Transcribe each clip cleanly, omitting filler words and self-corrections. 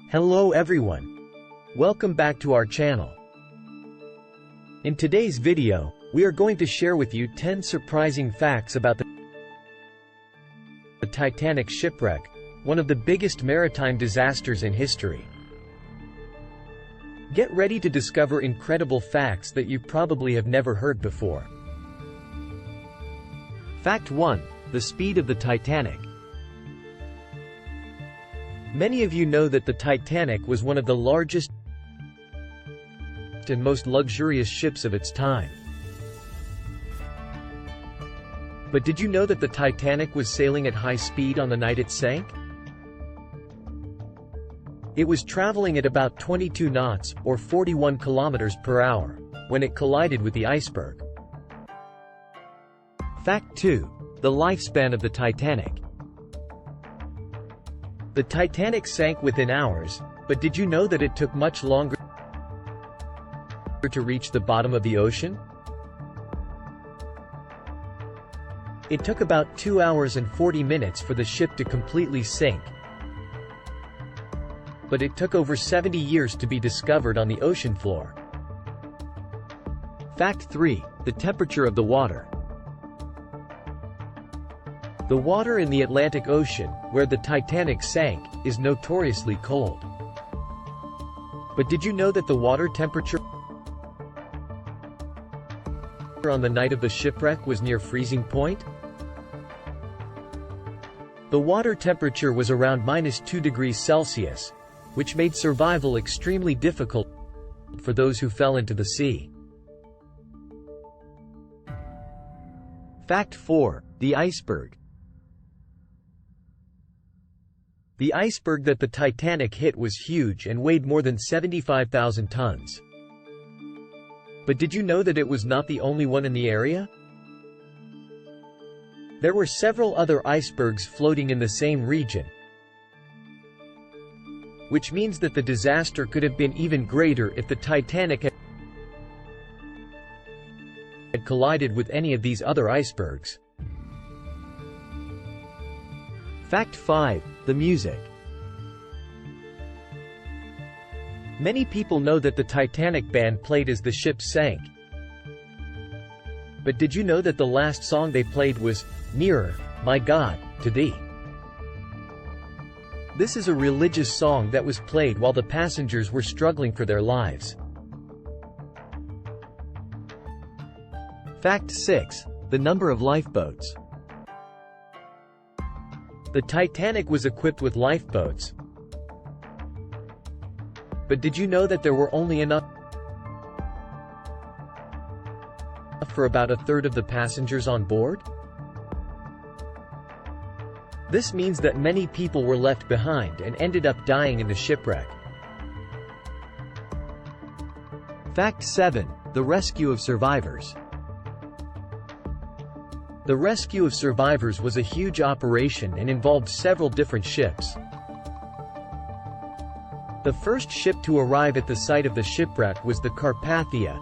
Hello everyone. Welcome back to our channel. In today's video, we are going to share with you 10 surprising facts about the Titanic shipwreck, one of the biggest maritime disasters in history. Get ready to discover incredible facts that you probably have never heard before. Fact 1. The speed of the Titanic. Many of you know that the Titanic was one of the largest and most luxurious ships of its time. But did you know that the Titanic was sailing at high speed on the night it sank? It was traveling at about 22 knots, or 41 kilometers per hour, when it collided with the iceberg. Fact 2. The lifespan of the Titanic. The Titanic sank within hours, but did you know that it took much longer to reach the bottom of the ocean? It took about 2 hours and 40 minutes for the ship to completely sink, but it took over 70 years to be discovered on the ocean floor. Fact 3. The temperature of the water. The water in the Atlantic Ocean, where the Titanic sank, is notoriously cold. But did you know that the water temperature on the night of the shipwreck was near freezing point? The water temperature was around -2 degrees Celsius, which made survival extremely difficult for those who fell into the sea. Fact 4. The iceberg. The iceberg that the Titanic hit was huge and weighed more than 75,000 tons. But did you know that it was not the only one in the area? There were several other icebergs floating in the same region, which means that the disaster could have been even greater if the Titanic had collided with any of these other icebergs. Fact 5. The music. Many people know that the Titanic band played as the ship sank. But did you know that the last song they played was "Nearer, My God, to Thee"? This is a religious song that was played while the passengers were struggling for their lives. Fact 6. The number of lifeboats. The Titanic was equipped with lifeboats. But did you know that there were only enough for about a third of the passengers on board? This means that many people were left behind and ended up dying in the shipwreck. Fact 7. The rescue of survivors. The rescue of survivors was a huge operation and involved several different ships. The first ship to arrive at the site of the shipwreck was the Carpathia,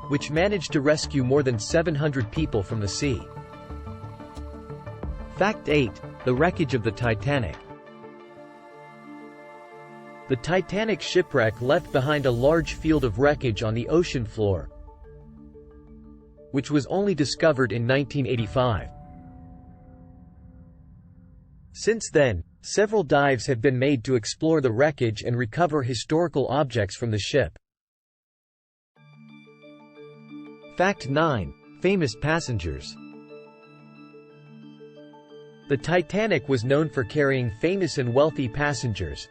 which managed to rescue more than 700 people from the sea. Fact 8. The wreckage of the Titanic. The Titanic shipwreck left behind a large field of wreckage on the ocean floor, which was only discovered in 1985. Since then, several dives have been made to explore the wreckage and recover historical objects from the ship. Fact 9. Famous passengers. The Titanic was known for carrying famous and wealthy passengers,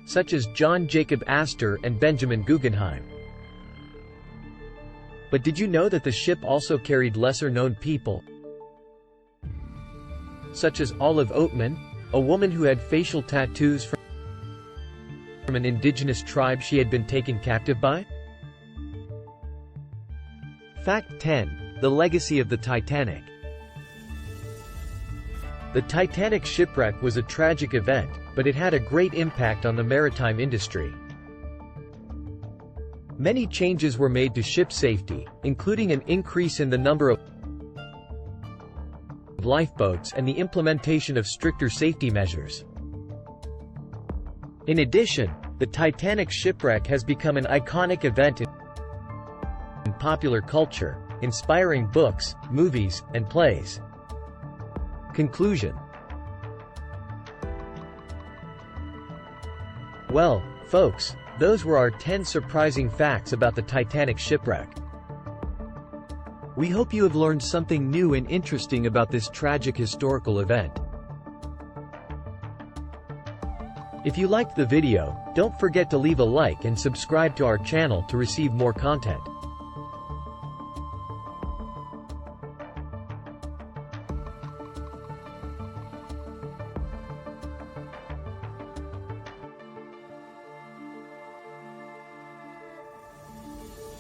such as John Jacob Astor and Benjamin Guggenheim. But did you know that the ship also carried lesser-known people, such as Olive Oatman, a woman who had facial tattoos from an indigenous tribe she had been taken captive by? Fact 10. The legacy of the Titanic. The Titanic shipwreck was a tragic event, but it had a great impact on the maritime industry. Many changes were made to ship safety, including an increase in the number of lifeboats and the implementation of stricter safety measures. In addition, the Titanic shipwreck has become an iconic event in popular culture, inspiring books, movies, and plays. Conclusion. Well, folks, those were our 10 surprising facts about the Titanic shipwreck. We hope you have learned something new and interesting about this tragic historical event. If you liked the video, don't forget to leave a like and subscribe to our channel to receive more content.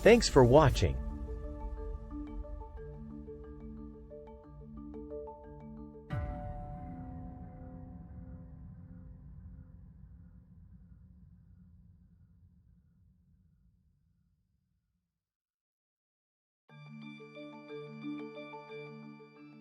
Thanks for watching.